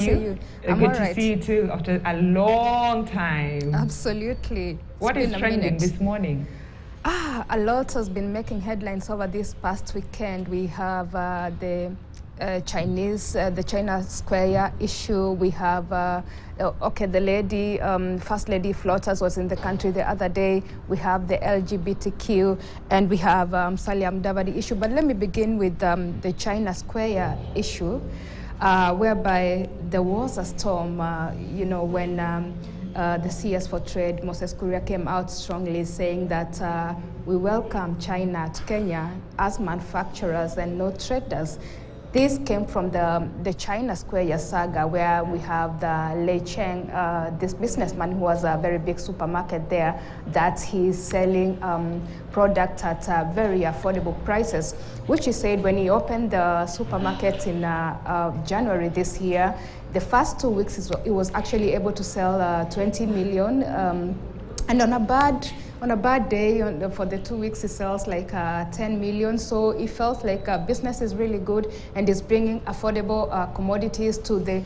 You? Good to see you too after a long time. Absolutely. What is trending this morning? A lot has been making headlines over this past weekend. We have the China Square issue. We have, the lady, First Lady Flotters was in the country the other day. We have the LGBTQ, and we have Salim Davadi issue. But let me begin with the China Square issue. Whereby there was a storm, when the CS for Trade, Moses Kuria, came out strongly saying that we welcome China to Kenya as manufacturers and no traders. This came from the China Square saga, where we have the Lei Cheng, this businessman who has a very big supermarket there, that he's selling product at very affordable prices, which he said when he opened the supermarket in January this year, the first 2 weeks he was actually able to sell 20 million, and on a bad day, for the 2 weeks, he sells like 10 million. So he felt like business is really good and is bringing affordable commodities to the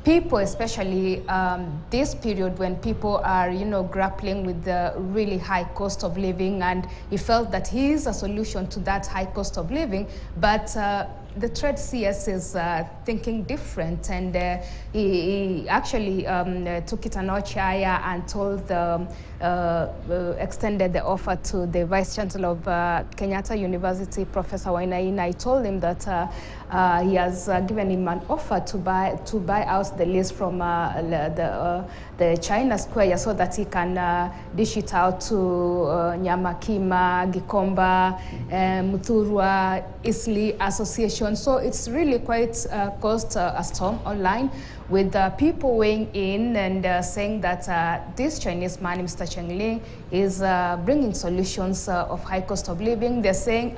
people, especially this period when people are, grappling with the really high cost of living. And he felt that he is a solution to that high cost of living. But the trade CS is thinking different, and he actually took it a notch higher and told extended the offer to the Vice Chancellor of Kenyatta University, Professor Wainaina. He told him that he has given him an offer to buy out the lease from the China Square so that he can dish it out to Nyamakima, Gikomba, Muthurwa, Isli Association. So it's really quite caused a storm online, with people weighing in and saying that this Chinese man, Mr. Cheng Ling, is bringing solutions of high cost of living. They're saying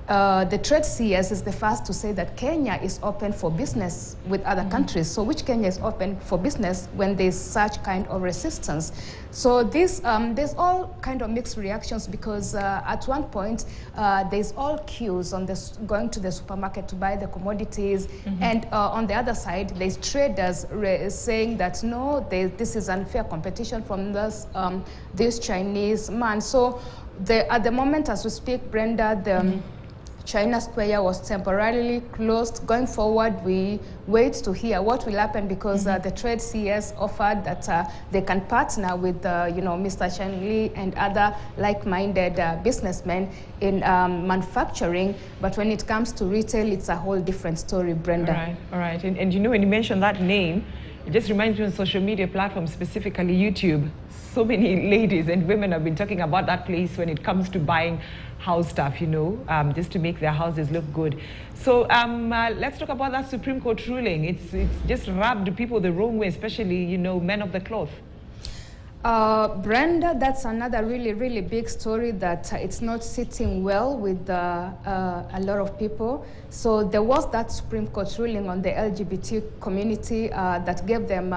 the trade CS is the first to say that Kenya is open for business with other countries. So which Kenya is open for business when there's such kind of resistance? So this, there's all kind of mixed reactions, because at one point there's all queues on going to the supermarket to buy the commodities, and on the other side there's traders saying that no, this is unfair competition from this Chinese man. So at the moment as we speak, Brenda, the China Square was temporarily closed. Going forward, we wait to hear what will happen, because the trade CS offered that they can partner with, Mr. Cheng Li and other like-minded businessmen in manufacturing. But when it comes to retail, it's a whole different story, Brenda. All right. And when you mentioned that name, it just reminds me on social media platforms, specifically YouTube. So many ladies and women have been talking about that place when it comes to buying house stuff, just to make their houses look good. So let's talk about that Supreme Court ruling. It's just rubbed people the wrong way, especially, men of the cloth. Brenda, that's another really, really big story that it's not sitting well with a lot of people. So there was that Supreme Court ruling on the LGBT community that gave them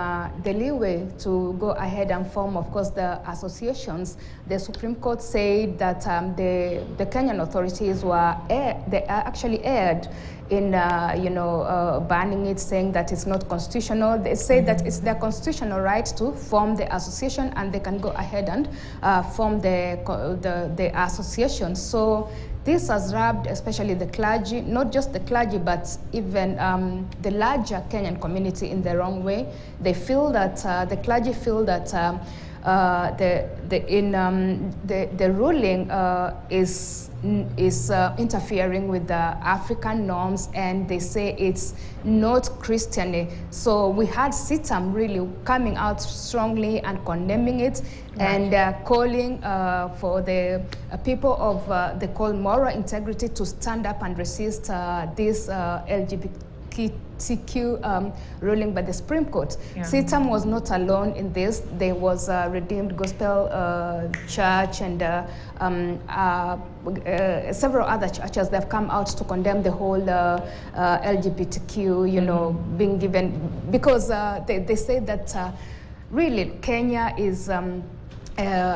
the leeway to go ahead and form, of course, the associations. The Supreme Court said that the Kenyan authorities they actually erred in banning it, saying that it's not constitutional. They say that it's their constitutional right to form the association, and they can go ahead and form the association. So this has rubbed especially the clergy, not just the clergy, but even the larger Kenyan community in the wrong way. They feel that the clergy feel that the ruling is interfering with the African norms, and they say it's not Christian. So we had CITAM really coming out strongly and condemning it, and calling for the people of they call moral integrity to stand up and resist this LGBTQ ruling by the Supreme Court. CITAM was not alone in this. There was Redeemed Gospel Church and several other churches that have come out to condemn the whole LGBTQ, being given, because they say that really Kenya is